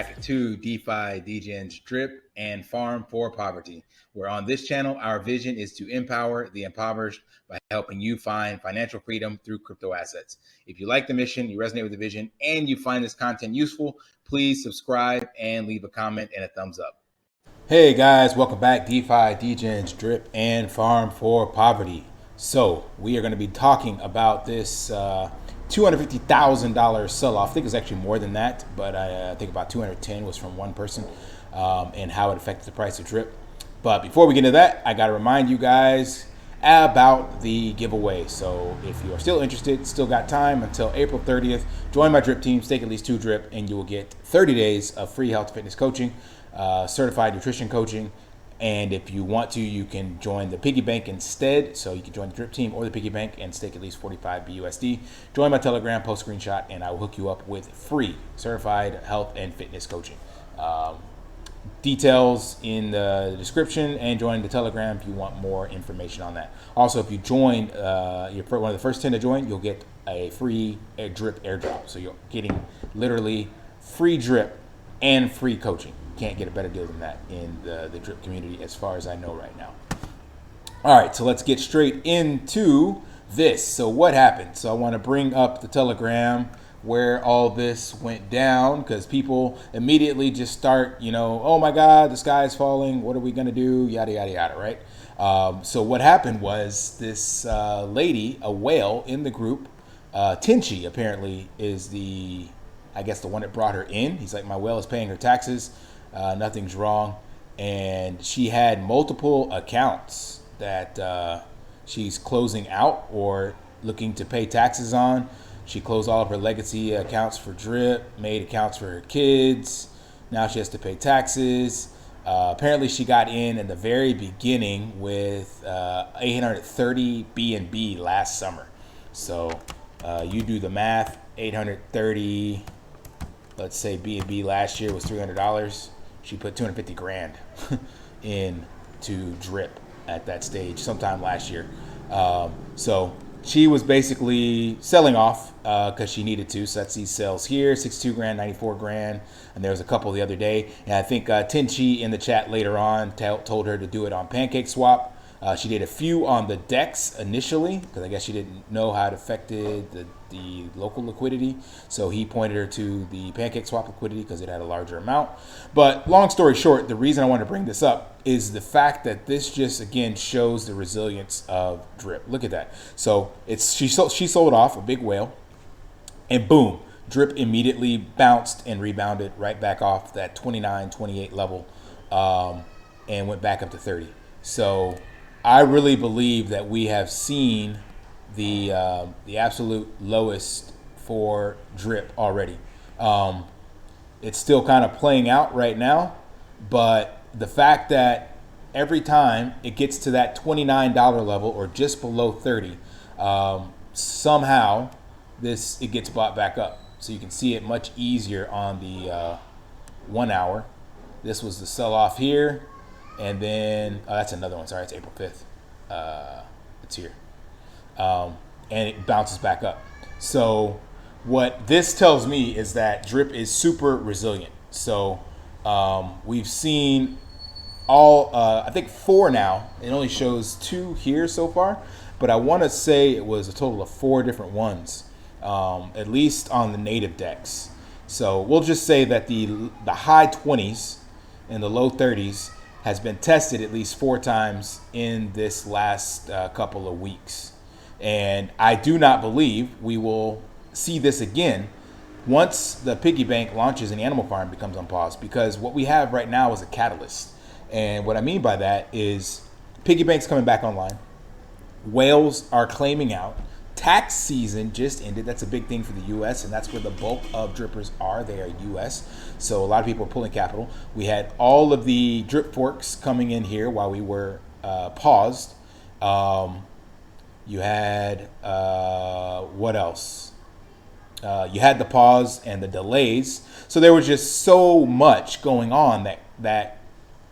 back to DeFi, Degens, Drip, and Farm for Poverty, where on this channel, our vision is to empower the impoverished by helping you find financial freedom through crypto assets. If you like the mission, you resonate with the vision, and you find this content useful, please subscribe and leave a comment and a thumbs up. Hey guys, welcome back. DeFi, Degens, Drip, and Farm for Poverty. So we are going to be talking about this $250,000 sell-off. I think it's actually more than that, but I think about 210 was from one person, and how it affected the price of Drip. But before we get into that, I got to remind you guys about the giveaway. So if you are still interested, still got time until April 30th, join my Drip team, stake at least 2 Drip, and you will get 30 days of free health and fitness coaching, certified nutrition coaching. And if you want to, you can join the Piggy Bank instead. So you can join the Drip team or the Piggy Bank and stake at least 45 BUSD. Join my Telegram, post screenshot, and I will hook you up with free certified health and fitness coaching. Details in the description, and join the Telegram if you want more information on that. Also, if you join, you're one of the first 10 to join, you'll get a free Drip airdrop. So you're getting literally free Drip and free coaching. Can't get a better deal than that in the Drip community as far as I know right now. All right, so let's get straight into this. So what happened? So I want to bring up the Telegram where all this went down, because people immediately just start, oh my God, the sky is falling. What are we going to do? Yada, yada, yada, right? So what happened was this lady, a whale in the group, Tinchi apparently is the one that brought her in. He's like, my whale is paying her taxes. Nothing's wrong. And she had multiple accounts that she's closing out or looking to pay taxes on. She closed all of her legacy accounts for Drip, made accounts for her kids. Now she has to pay taxes. Apparently she got in the very beginning with 830 BNB last summer. So you do the math, 830, let's say BNB last year was $300. She put 250 grand into Drip at that stage sometime last year. So she was basically selling off because she needed to. So that's these sales here, 62 grand, 94 grand. And there was a couple the other day. And I think Tinchi in the chat later on told her to do it on PancakeSwap. She did a few on the DEX initially, because I guess she didn't know how it affected the local liquidity. So he pointed her to the PancakeSwap liquidity because it had a larger amount. But long story short, the reason I want to bring this up is the fact that this just, again, shows the resilience of Drip. Look at that. So she sold off a big whale, and boom, Drip immediately bounced and rebounded right back off that 29, 28 level, and went back up to 30. So I really believe that we have seen the absolute lowest for Drip already. It's still kind of playing out right now, but the fact that every time it gets to that $29 level or just below 30, somehow it gets bought back up. So you can see it much easier on the 1 hour. This was the sell-off here. And then, that's another one. Sorry, it's April 5th. It's here. And it bounces back up. So what this tells me is that Drip is super resilient. So we've seen I think 4 now. It only shows 2 here so far. But I want to say it was a total of 4 different ones, at least on the native DEX. So we'll just say that the high 20s and the low 30s has been tested at least 4 times in this last couple of weeks. And I do not believe we will see this again once the Piggy Bank launches and the Animal Farm becomes unpaused, because what we have right now is a catalyst. And what I mean by that is Piggy Bank's coming back online. Whales are claiming out. Tax season just ended. That's a big thing for the U.S., and that's where the bulk of Drippers are. They are U.S., so a lot of people are pulling capital. We had all of the Drip forks coming in here while we were paused. You had, what else? You had the pause and the delays. So there was just so much going on that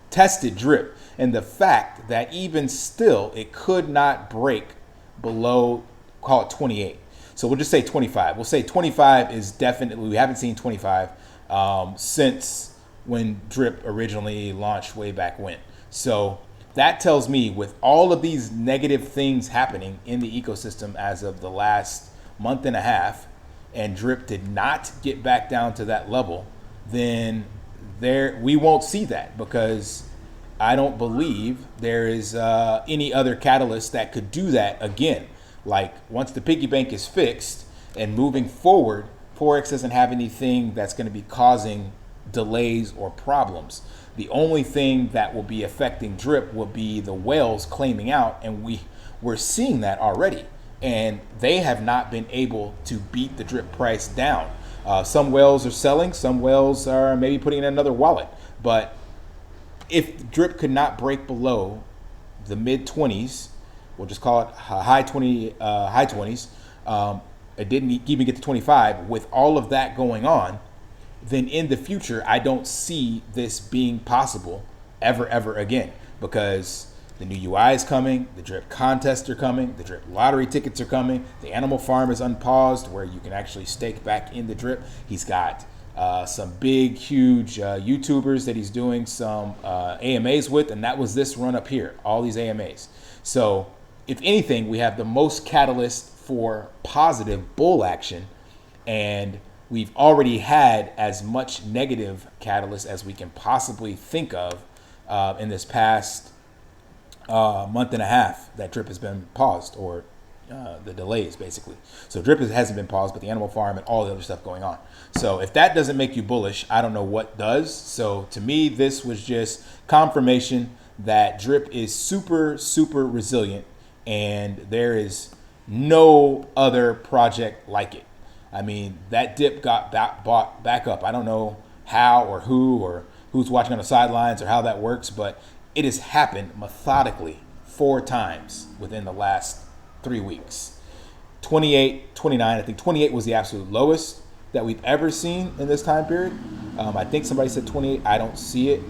tested Drip. And the fact that even still, it could not break below, call it 28. So we'll just say 25. We'll say 25 is definitely, we haven't seen 25 since when Drip originally launched way back when. So that tells me, with all of these negative things happening in the ecosystem as of the last month and a half, and Drip did not get back down to that level, then we won't see that, because I don't believe there is any other catalyst that could do that again. Like, once the piggy bank is fixed and moving forward, Forex doesn't have anything that's going to be causing delays or problems. The only thing that will be affecting Drip will be the whales claiming out, and we're seeing that already. And they have not been able to beat the Drip price down. Some whales are selling, some whales are maybe putting in another wallet. But if Drip could not break below the mid 20s, we'll just call it high 20s, it didn't even get to 25. With all of that going on, then in the future, I don't see this being possible ever again, because the new UI is coming, the Drip contests are coming, the Drip lottery tickets are coming, the Animal Farm is unpaused where you can actually stake back in the Drip. He's got some big, huge YouTubers that he's doing some AMAs with, and that was this run up here, all these AMAs. So if anything, we have the most catalyst for positive bull action, and we've already had as much negative catalyst as we can possibly think of in this past month and a half that Drip has been paused, or the delays basically. So Drip hasn't been paused, but the Animal Farm and all the other stuff going on. So if that doesn't make you bullish, I don't know what does. So to me, this was just confirmation that Drip is super resilient, and there is no other project like it. I mean, that dip got bought back up. I don't know how or who's watching on the sidelines or how that works, but it has happened methodically 4 times within the last 3 weeks. 28, 29, I think 28 was the absolute lowest that we've ever seen in this time period. I think somebody said 28. I don't see it.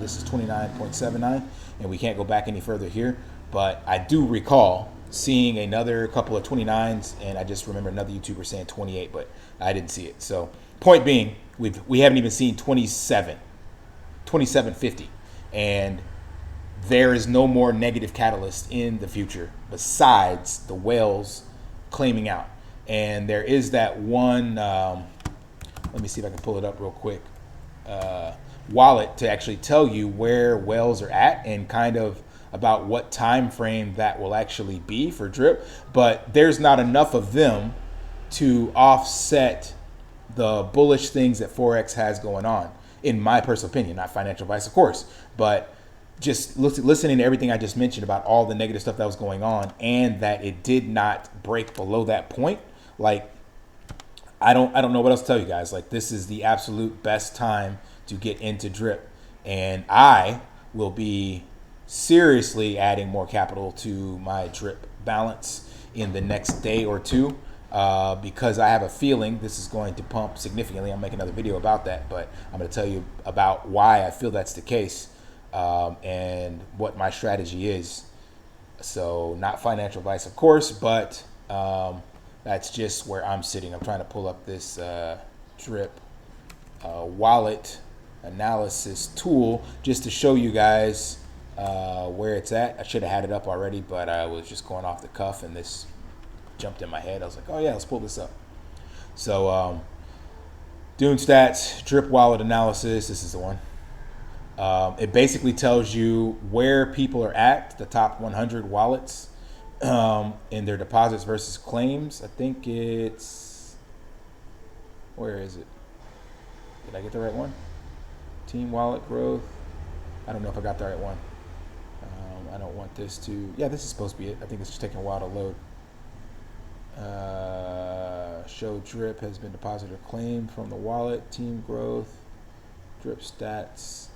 This is 29.79, and we can't go back any further here. But I do recall seeing another couple of 29s, and I just remember another YouTuber saying 28, but I didn't see it. So point being, we haven't even seen 27.50, and there is no more negative catalyst in the future besides the whales claiming out. And there is that one, let me see if I can pull it up real quick, wallet to actually tell you where whales are at and kind of about what time frame that will actually be for Drip. But there's not enough of them to offset the bullish things that Forex has going on, in my personal opinion. Not financial advice, of course, but just listening to everything I just mentioned about all the negative stuff that was going on, and that it did not break below that point. Like, I don't know what else to tell you guys. Like, this is the absolute best time to get into Drip, and I will be seriously adding more capital to my Drip balance in the next day or two, because I have a feeling this is going to pump significantly. I'll make another video about that, but I'm going to tell you about why I feel that's the case, and what my strategy is. So not financial advice, of course, but that's just where I'm sitting. I'm trying to pull up this Drip wallet analysis tool just to show you guys where it's at. I should have had it up already, but I was just going off the cuff and this jumped in my head. I was like, oh yeah, let's pull this up. So Dune Stats, Drip wallet analysis, this is the one. It basically tells you where people are at, the top 100 wallets, in their deposits versus claims. I think it's, where is it? Did I get the right one? Team wallet growth. I don't know if I got the right one. I don't want this to, yeah, this is supposed to be it. I think it's just taking a while to load. Show Drip has been deposited or claimed from the wallet. Team growth. Drip stats.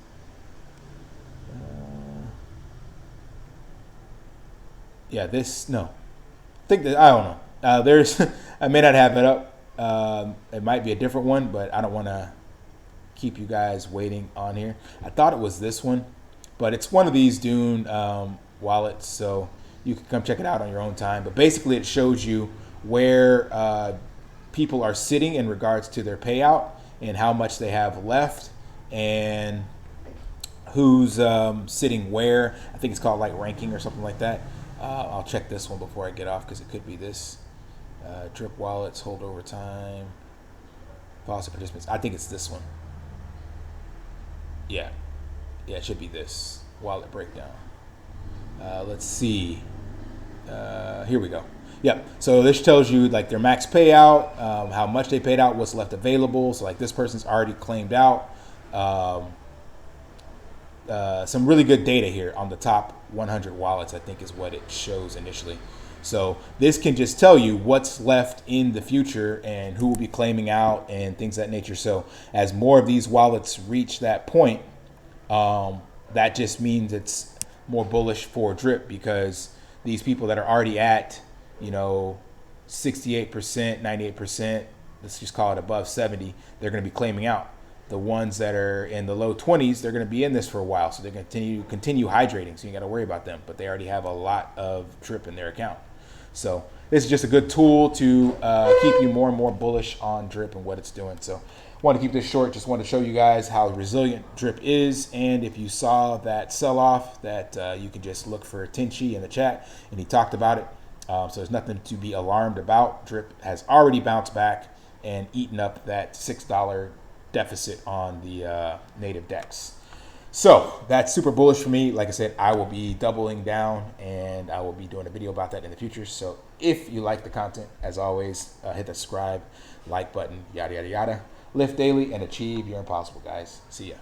Yeah, this, no. I think that, I don't know. There's, I may not have it up. It might be a different one, but I don't want to keep you guys waiting on here. I thought it was this one, but it's one of these Dune wallets, so you can come check it out on your own time. But basically it shows you where people are sitting in regards to their payout and how much they have left and who's sitting where. I think it's called like ranking or something like that. I'll check this one before I get off because it could be this. Drip wallets, hold over time, Faucet participants. I think it's this one. Yeah, it should be this wallet breakdown. Let's see. Here we go. Yep. So this tells you like their max payout, how much they paid out, what's left available. So like this person's already claimed out. Some really good data here on the top 100 wallets, I think is what it shows initially. So this can just tell you what's left in the future and who will be claiming out and things of that nature. So as more of these wallets reach that point, that just means it's more bullish for Drip, because these people that are already at, 68%, 98%, let's just call it above 70, they're going to be claiming out. The ones that are in the low 20s, they're going to be in this for a while, so they're going to continue hydrating, so you got to worry about them, but they already have a lot of Drip in their account. So this is just a good tool to keep you more and more bullish on Drip and what it's doing. So I want to keep this short. Just want to show you guys how resilient Drip is. And if you saw that sell-off, that you can just look for Tinchi in the chat, and he talked about it. So there's nothing to be alarmed about. Drip has already bounced back and eaten up that $6 deficit on the native DEX. So that's super bullish for me. Like I said, I will be doubling down, and I will be doing a video about that in the future. So if you like the content, as always, hit the subscribe, like button, yada, yada, yada. Lift daily and achieve your impossible, guys. See ya.